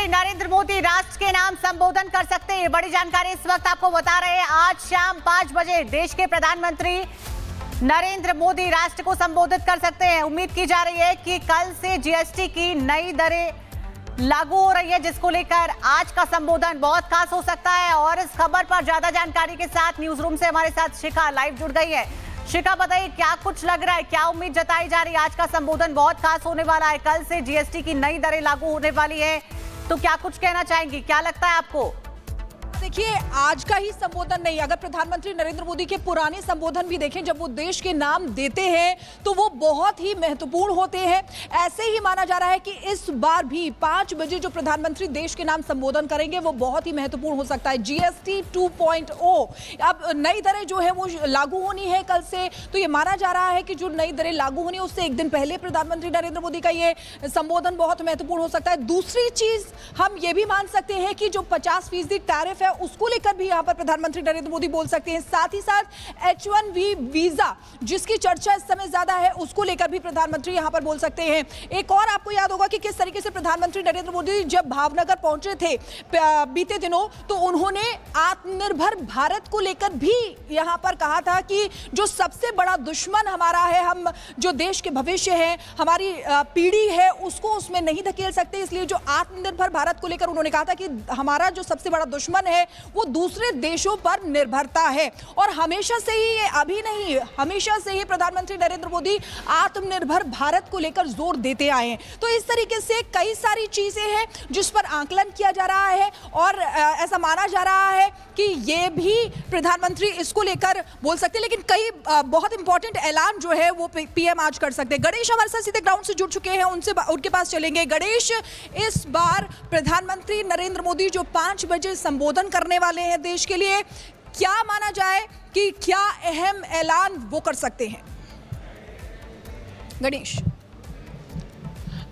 नरेंद्र मोदी राष्ट्र के नाम संबोधन कर सकते हैं। बड़ी जानकारी इस वक्त आपको बता रहे हैं। आज शाम 5 बजे देश के प्रधानमंत्री नरेंद्र मोदी राष्ट्र को संबोधित कर सकते हैं। उम्मीद की जा रही है कि कल से जीएसटी की नई दरें लागू हो रही है, जिसको लेकर आज का संबोधन बहुत खास हो सकता है। और इस खबर पर ज्यादा जानकारी के साथ न्यूज रूम से हमारे साथ शिखा लाइव जुड़ गई है। शिखा, बताइए क्या कुछ लग रहा है, क्या उम्मीद जताई जा रही है? आज का संबोधन बहुत खास होने वाला है। कल से जीएसटी की नई दरें लागू होने वाली है, तो क्या कुछ कहना चाहेंगी, क्या लगता है आपको? देखिए, आज का ही संबोधन नहीं, अगर प्रधानमंत्री नरेंद्र मोदी के पुराने संबोधन भी देखें, जब वो देश के नाम देते हैं तो वो बहुत ही महत्वपूर्ण होते हैं। ऐसे ही माना जा रहा है कि इस बार भी 5 बजे जो प्रधानमंत्री देश के नाम संबोधन करेंगे वो बहुत ही महत्वपूर्ण हो सकता है। जीएसटी 2.0 अब नई दरें जो है वो लागू होनी है कल से, तो ये माना जा रहा है कि जो नई दरें लागू होनी है उससे एक दिन पहले प्रधानमंत्री नरेंद्र मोदी का ये संबोधन बहुत महत्वपूर्ण हो सकता है। दूसरी चीज हम ये भी मान सकते हैं कि जो 50% टैरिफ है उसको लेकर भी यहां पर प्रधानमंत्री नरेंद्र मोदी बोल सकते हैं। साथ ही साथ H1B वीजा जिसकी चर्चा इस समय ज्यादा है, उसको लेकर भी प्रधानमंत्री यहां पर बोल सकते हैं। एक और आपको याद होगा कि किस तरीके से प्रधानमंत्री नरेंद्र मोदी जब भावनगर पहुंचे थे बीते दिनों, तो उन्होंने आत्मनिर्भर भारत को लेकर भी यहां पर कहा था कि जो सबसे बड़ा दुश्मन हमारा है, हम जो देश के भविष्य है, हमारी पीढ़ी है, उसको उसमें नहीं धकेल सकते। इसलिए जो आत्मनिर्भर भारत को लेकर उन्होंने कहा था कि हमारा जो सबसे बड़ा दुश्मन है वो दूसरे देशों पर निर्भरता है। और हमेशा से ही, ये अभी नहीं, हमेशा से ही प्रधानमंत्री नरेंद्र मोदी आत्मनिर्भर भारत को लेकर जोर देते आए हैं। तो इस तरीके से कई सारी चीजें हैं जिस पर आकलन किया जा रहा है और ऐसा माना जा रहा है कि ये भी प्रधानमंत्री इसको लेकर बोल सकते हैं। लेकिन कई बहुत इंपॉर्टेंट ऐलान जो है वो पीएम आज कर सकते हैं। गणेश हमारे साथ सीधे ग्राउंड से जुड़ चुके हैं, उनके पास चलेंगे। गणेश, इस बार प्रधानमंत्री नरेंद्र मोदी जो 5 बजे संबोधन करने वाले हैं देश के लिए, क्या माना जाए कि क्या अहम ऐलान वो कर सकते हैं? गणेश,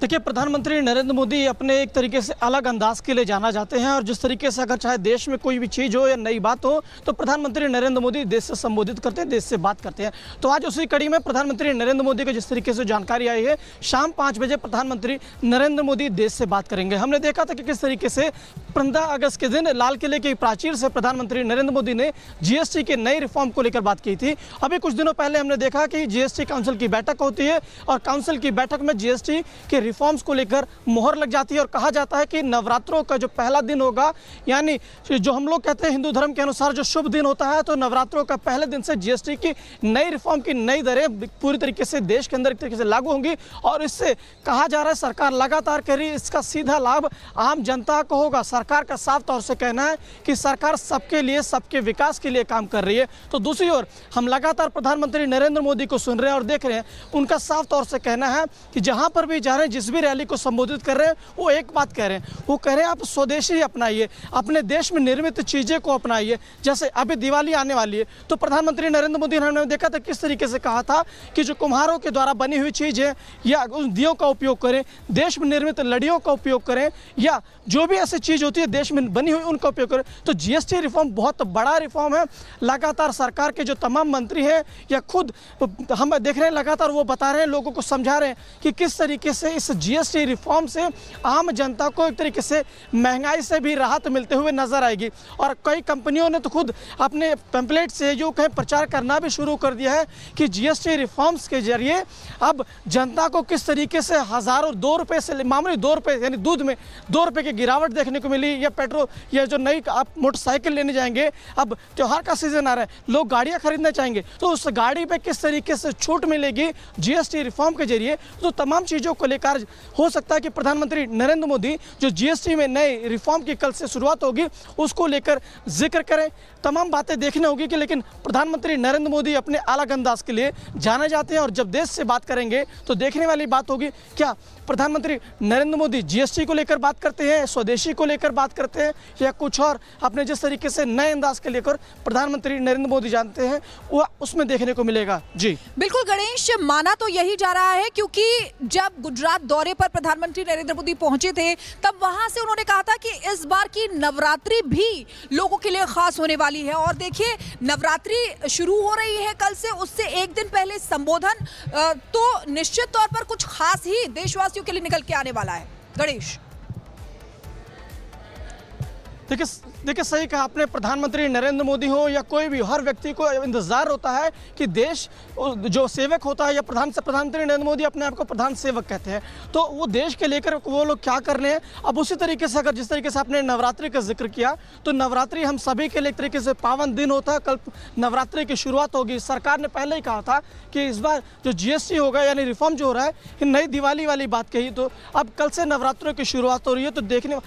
देखिए, प्रधानमंत्री नरेंद्र मोदी अपने एक तरीके से अलग अंदाज के लिए जाना जाते हैं। और जिस तरीके से अगर चाहे देश में कोई भी चीज़ हो या नई बात हो, तो प्रधानमंत्री नरेंद्र मोदी देश से संबोधित करते हैं, देश से बात करते हैं। तो आज उसी कड़ी में प्रधानमंत्री नरेंद्र मोदी को जिस तरीके से जानकारी आई है, शाम 5 बजे प्रधानमंत्री नरेंद्र मोदी देश से बात करेंगे। हमने देखा था कि किस तरीके से 15 अगस्त के दिन लाल किले की प्राचीर से प्रधानमंत्री नरेंद्र मोदी ने जीएसटी के नई रिफॉर्म को लेकर बात की थी। अभी कुछ दिनों पहले हमने देखा कि जीएसटी काउंसिल की बैठक होती है और काउंसिल की बैठक में जीएसटी के रिफॉर्म्स को लेकर मोहर लग जाती है और कहा जाता है कि नवरात्रों का जो पहला दिन होगा, यानी जो हम लोग कहते हैं हिंदू धर्म के अनुसार जो शुभ दिन होता है, तो नवरात्रों का पहले दिन से जीएसटी की नई रिफॉर्म की नई दरें पूरी तरीके से देश के अंदर एक तरीके से लागू होंगी। और इससे कहा जा रहा है, सरकार लगातार कह रही है, इसका सीधा लाभ आम जनता को होगा। सरकार का साफ तौर से कहना है कि सरकार सबके लिए, सबके विकास के लिए काम कर रही है। तो दूसरी ओर हम लगातार प्रधानमंत्री नरेंद्र मोदी को सुन रहे हैं और देख रहे हैं, उनका साफ तौर से कहना है कि जहां पर भी जा रहे हैं, जिस भी रैली को संबोधित कर रहे हैं, वो एक बात कह रहे हैं, वो कह रहे हैं आप स्वदेशी अपनाइए, अपने देश में निर्मित चीजें को अपनाइए। जैसे अभी दिवाली आने वाली है, तो प्रधानमंत्री नरेंद्र मोदी ने देखा था किस तरीके से कहा था कि जो कुम्हारों के द्वारा बनी हुई चीजें या उन दियों का उपयोग करें, देश में निर्मित लड़ियों का उपयोग करें, या जो भी ऐसी चीज होती है देश में बनी हुई उनका उपयोग करें। तो जीएसटी रिफॉर्म बहुत बड़ा रिफॉर्म है। लगातार सरकार के जो तमाम मंत्री हैं या खुद हम देख रहे हैं, लगातार वो बता रहे हैं, लोगों को समझा रहे हैं कि किस तरीके से इस जीएसटी रिफॉर्म से आम जनता को एक तरीके से महंगाई से भी राहत मिलते हुए नजर आएगी। और कई कंपनियों ने तो खुद अपने पैम्पलेट से जो कहीं प्रचार करना भी शुरू कर दिया है कि जीएसटी रिफॉर्म्स के जरिए अब जनता को किस तरीके से हजारों 2 रुपये से मामूली 2 रुपये, यानी दूध में 2 रुपये की गिरावट देखने को मिली, या पेट्रोल या जो नई आप मोटरसाइकिल लेने जाएंगे, अब त्योहार का सीजन आ रहा है, लोग गाड़ियां खरीदना चाहेंगे, तो उस गाड़ी पे किस तरीके से छूट मिलेगी जीएसटी रिफॉर्म के जरिए। तो तमाम चीज़ों को लेकर हो सकता है कि प्रधानमंत्री नरेंद्र मोदी जो जीएसटी में नए रिफॉर्म की कल से शुरुआत होगी उसको लेकर जिक्र करें। तमाम बातें देखने होगी कि लेकिन प्रधानमंत्री नरेंद्र मोदी अपने अलग अंदाज के लिए जाने जाते हैं और जब देश से बात करेंगे तो देखने वाली बात होगी, क्या प्रधानमंत्री नरेंद्र मोदी जीएसटी को लेकर बात करते हैं, स्वदेशी को लेकर बात करते हैं, या कुछ और अपने जिस तरीके से नए अंदाज के लेकर प्रधानमंत्री नरेंद्र मोदी जानते हैं वो उसमें देखने को मिलेगा। जी बिल्कुल गणेश, माना तो यही जा रहा है क्योंकि जब गुजरात दौरे पर प्रधानमंत्री नरेंद्र मोदी पहुंचे थे तब वहां से उन्होंने कहा था कि इस बार की नवरात्रि भी लोगों के लिए खास होने वाली है। और देखिए, नवरात्रि शुरू हो रही है कल से, उससे एक दिन पहले संबोधन तो निश्चित तौर पर कुछ खास ही देशवासियों के लिए निकल के आने वाला है। गणेश, देखिए सही कहा आपने। प्रधानमंत्री नरेंद्र मोदी हो या कोई भी, हर व्यक्ति को इंतजार होता है कि देश जो सेवक होता है या प्रधानमंत्री नरेंद्र मोदी अपने आप को प्रधान सेवक कहते हैं, तो वो देश के लेकर वो लोग क्या कर रहे हैं। अब उसी तरीके से अगर जिस तरीके से आपने नवरात्रि का जिक्र किया, तो नवरात्रि हम सभी के लिए एक तरीके से पावन दिन होता है। कल नवरात्रि की शुरुआत होगी। सरकार ने पहले ही कहा था कि इस बार जो GST होगा यानी रिफॉर्म जो हो रहा है, ये नई दिवाली वाली बात कही। तो अब कल से नवरात्रों की शुरुआत हो रही है। तो देखने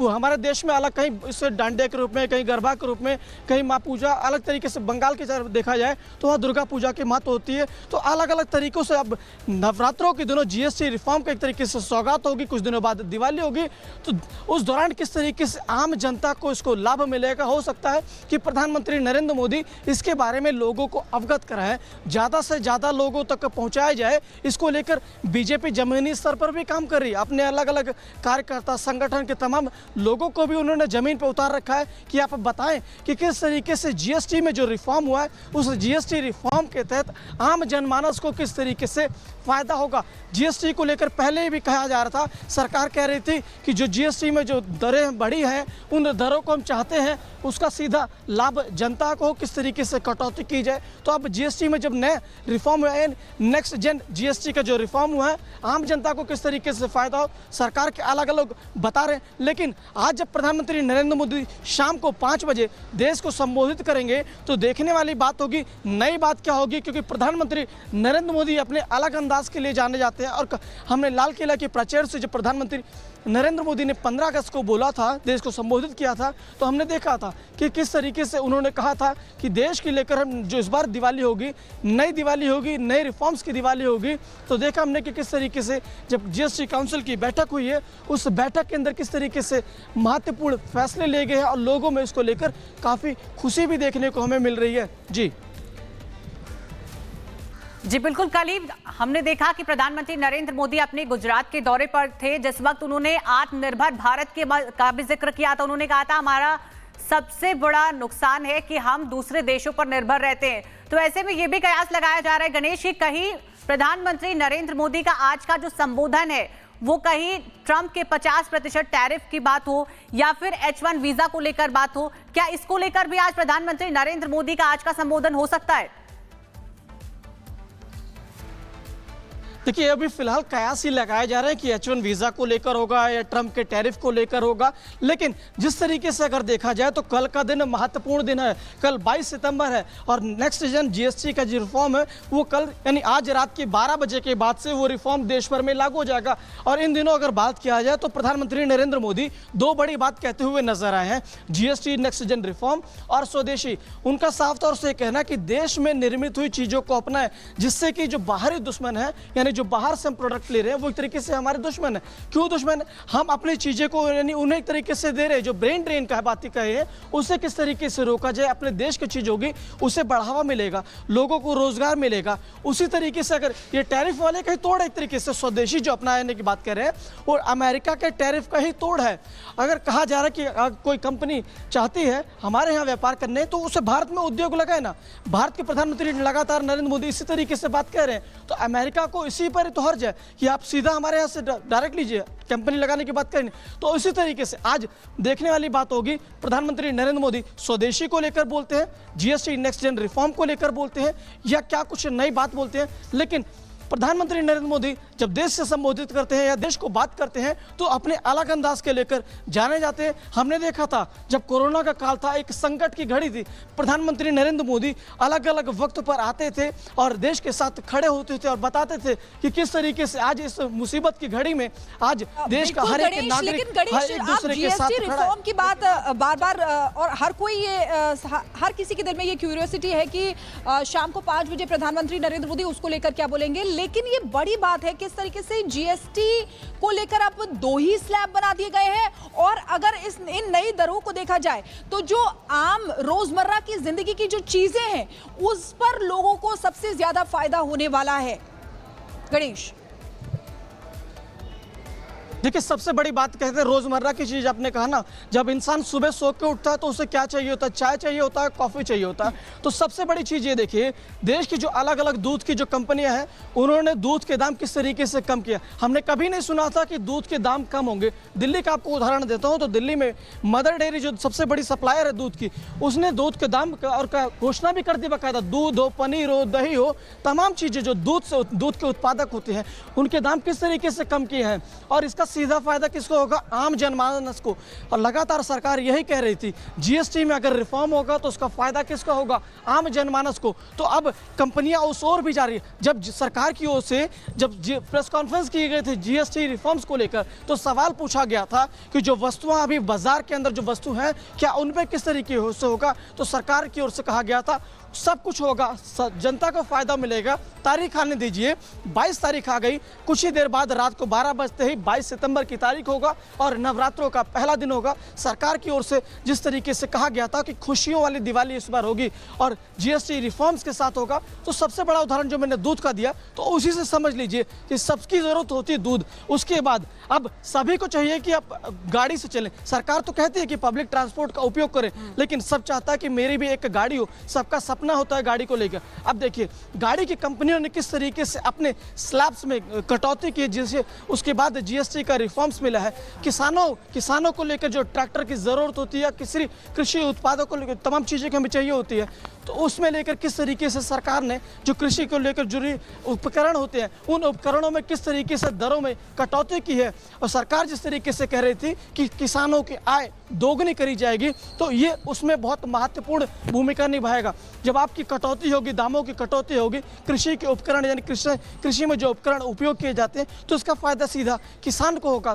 हमारे देश में अलग, कहीं इससे डांडिया के रूप में, कहीं गरबा के रूप में, कहीं माँ पूजा, अलग तरीके से बंगाल की तरफ देखा जाए तो वहाँ दुर्गा पूजा की महत्व होती है। तो अलग अलग तरीकों से अब नवरात्रों के दिनों GST रिफॉर्म का एक तरीके से सौगात होगी। कुछ दिनों बाद दिवाली होगी। तो उस दौरान किस तरीके से आम जनता को इसको लाभ मिलेगा, हो सकता है कि प्रधानमंत्री नरेंद्र मोदी इसके बारे में लोगों को अवगत कराएं, ज़्यादा से ज़्यादा लोगों तक पहुँचाया जाए। इसको लेकर बीजेपी जमीनी स्तर पर भी काम कर रही है। अपने अलग अलग कार्यकर्ता संगठन के तमाम लोगों को भी उन्होंने जमीन पर उतार रखा है कि आप बताएं कि किस तरीके से GST में जो रिफॉर्म हुआ है, उस GST रिफॉर्म के तहत आम जनमानस को किस तरीके से फायदा होगा। GST को लेकर पहले भी कहा जा रहा था, सरकार कह रही थी कि जो GST में जो दरें बढ़ी हैं, उन दरों को हम चाहते हैं उसका सीधा लाभ जनता को किस तरीके से कटौती की जाए। तो अब GST में जब नए रिफॉर्म हुआ है, नेक्स्ट जेन GST का जो रिफॉर्म हुआ है, आम जनता को किस तरीके से फायदा हो, सरकार के अलग अलग बता रहे हैं। लेकिन आज जब प्रधानमंत्री नरेंद्र मोदी शाम को 5 बजे देश को संबोधित करेंगे, तो देखने वाली बात होगी, नई बात क्या होगी। क्योंकि प्रधानमंत्री नरेंद्र मोदी अपने अलग अंदाज के लिए जाने जाते हैं। और हमने लाल किला के प्राचीर से जब प्रधानमंत्री नरेंद्र मोदी ने 15 अगस्त को बोला था, देश को संबोधित किया था, तो हमने देखा था कि किस तरीके से उन्होंने कहा था कि देश की लेकर हम जो इस बार दिवाली होगी, नई दिवाली होगी, नए रिफॉर्म्स की दिवाली होगी। तो देखा हमने कि किस तरीके से जब GST काउंसिल की बैठक हुई है, उस बैठक के अंदर किस तरीके से महत्वपूर्ण फैसले लिए गए हैं और लोगों में इसको लेकर काफ़ी खुशी भी देखने को हमें मिल रही है। जी बिल्कुल। कल ही हमने देखा कि प्रधानमंत्री नरेंद्र मोदी अपने गुजरात के दौरे पर थे, जिस वक्त उन्होंने आत्मनिर्भर भारत का भी जिक्र किया था। उन्होंने कहा था हमारा सबसे बड़ा नुकसान है कि हम दूसरे देशों पर निर्भर रहते हैं। तो ऐसे में ये भी कयास लगाया जा रहा है गणेश कि कहीं प्रधानमंत्री नरेंद्र मोदी का आज का जो संबोधन है, वो कहीं ट्रंप के 50% टैरिफ की बात हो या फिर H1 वीजा को लेकर बात हो, क्या इसको लेकर भी आज प्रधानमंत्री नरेंद्र मोदी का आज का संबोधन हो सकता है? देखिए अभी फिलहाल कयास ही लगाए जा रहे हैं कि H1 वीज़ा को लेकर होगा या ट्रंप के टैरिफ को लेकर होगा। लेकिन जिस तरीके से अगर देखा जाए तो कल का दिन महत्वपूर्ण दिन है। कल 22 सितंबर है और नेक्स्ट जेन GST का जो रिफॉर्म है वो कल यानी आज रात के 12 बजे के बाद से वो रिफॉर्म देश भर में लागू हो जाएगा। और इन दिनों अगर बात किया जाए तो प्रधानमंत्री नरेंद्र मोदी 2 बड़ी बात कहते हुए नजर आए हैं, GST नेक्स्ट जेन रिफॉर्म और स्वदेशी। उनका साफ तौर से कहना कि देश में निर्मित हुई चीज़ों को अपनाएं, जिससे कि जो बाहरी दुश्मन है यानी जो बाहर से हम प्रोडक्ट ले रहे हैं वो एक तरीके से हमारे दुश्मन है। क्यों दुश्मन है? हम अपनी चीजें को यानी उन्हें एक तरीके से दे रहे हैं। जो ब्रेन ड्रेन का बात कहे हैं उसे किस तरीके से रोका जाए, अपने देश की चीज होगी उसे बढ़ावा मिलेगा, लोगों को रोजगार मिलेगा। उसी तरीके से अगर ये टैरिफ वाले का ही तोड़ है, एक तरीके से स्वदेशी जो अपनाने की बात कर रहे हैं और अमेरिका के टैरिफ का ही तोड़ है। अगर कहा जा रहा है कि कोई कंपनी चाहती है हमारे यहाँ व्यापार करने तो उसे भारत में उद्योग लगाए ना। भारत के प्रधानमंत्री लगातार नरेंद्र मोदी इसी तरीके से बात कर रहे हैं, तो अमेरिका को इसी पर तो हर्ज है कि आप सीधा हमारे यहाँ से डायरेक्ट लीजिए, कंपनी लगाने की बात करें। तो इसी तरीके से आज देखने वाली बात होगी, प्रधानमंत्री नरेंद्र मोदी स्वदेशी को लेकर बोलते हैं, GST नेक्स्ट जेन रिफॉर्म को लेकर बोलते हैं या क्या कुछ नई बात बोलते हैं। लेकिन प्रधानमंत्री नरेंद्र मोदी जब देश से संबोधित करते हैं या देश को बात करते हैं तो अपने अलग अंदाज के लेकर जाने जाते हैं। हमने देखा था जब कोरोना का काल था, एक संकट की घड़ी थी, प्रधानमंत्री नरेंद्र मोदी अलग अलग वक्त पर आते थे और देश के साथ खड़े होते थे और बताते थे कि किस तरीके से आज इस मुसीबत की घड़ी में आज देश का हर एक नागरिक एक दूसरे के साथ खड़ा है। रिफॉर्म की बात बार बार और हर कोई ये हर किसी के दिल में ये क्यूरियोसिटी है कि शाम को 5 बजे प्रधानमंत्री नरेंद्र मोदी उसको लेकर क्या बोलेंगे। लेकिन ये बड़ी बात है किस तरीके से GST को लेकर अब 2 ही स्लैब बना दिए गए हैं और अगर इन नई दरों को देखा जाए तो जो आम रोजमर्रा की जिंदगी की जो चीजें हैं उस पर लोगों को सबसे ज्यादा फायदा होने वाला है। गणेश देखिए, सबसे बड़ी बात कहते हैं रोजमर्रा की चीज, आपने कहा ना, जब इंसान सुबह सो के उठता है तो उसे क्या चाहिए होता है? चाय चाहिए होता है, कॉफी चाहिए होता है। तो सबसे बड़ी चीज ये देखिए, देश की जो अलग अलग दूध की जो कंपनियां हैं, उन्होंने दूध के दाम किस तरीके से कम किया। हमने कभी नहीं सुना था कि दूध के दाम कम होंगे। दिल्ली का आपको उदाहरण देता हूं, तो दिल्ली में मदर डेयरी जो सबसे बड़ी सप्लायर है दूध की, उसने दूध के दाम और का घोषणा भी कर दी बाकायदा। दूध हो, पनीर हो, दही हो, तमाम चीजें जो दूध के उत्पादक होते हैं, उनके दाम किस तरीके से कम किए हैं। और इसका सीधा फायदा किसको होगा? आम जनमानस को। और लगातार सरकार यही कह रही थी, जीएसटी में अगर रिफॉर्म होगा तो उसका फायदा किसको होगा? आम जनमानस को। तो अब कंपनियां उस ओर भी जा रही है। जब सरकार की ओर से जब प्रेस कॉन्फ्रेंस की गई थी जीएसटी रिफॉर्म्स को लेकर, तो सवाल पूछा गया था कि जो वस्तुएं अभी बाजार के अंदर जो वस्तु हैं, क्या उनपे किस तरीके से होगा? तो सरकार की ओर से कहा गया था सब कुछ होगा, जनता को फायदा मिलेगा। तारीख आने दीजिए, 22 तारीख आ गई, कुछ ही देर बाद रात को 12 बजते ही 22 सितंबर की तारीख होगा और नवरात्रों का पहला दिन होगा। सरकार की ओर से जिस तरीके से कहा गया था कि खुशियों वाली दिवाली इस बार होगी और जीएसटी रिफॉर्म्स के साथ होगा, तो सबसे बड़ा उदाहरण जो मैंने दूध का दिया, तो उसी से समझ लीजिए कि सबकी जरूरत होती है दूध। उसके बाद अब सभी को चाहिए कि आप गाड़ी से चलें। सरकार तो कहती है कि पब्लिक ट्रांसपोर्ट का उपयोग करें, लेकिन सब चाहता है कि मेरी भी एक गाड़ी हो। सबका सपना होता है गाड़ी को लेकर। अब देखिए, गाड़ी की कंपनियों ने किस तरीके से अपने स्लैब्स में कटौती की, जिससे उसके बाद जीएसटी का रिफॉर्म्स मिला है। किसानों को लेकर जो ट्रैक्टर की जरूरत होती है, किसी कृषि उत्पादों को लेकर तमाम चीजें हमें चाहिए होती है, तो उसमें लेकर किस तरीके से सरकार ने जो कृषि को लेकर जरूरी उपकरण होते हैं, उन उपकरणों में किस तरीके से दरों में कटौती की है। और सरकार जिस तरीके से कह रही थी कि किसानों की आय दोगुनी करी जाएगी, तो ये उसमें बहुत महत्वपूर्ण भूमिका निभाएगा। जब आपकी कटौती होगी, दामों की कटौती होगी, कृषि के उपकरण यानी कृषि में जो उपकरण उपयोग किए जाते हैं, तो इसका फायदा सीधा किसान को होगा।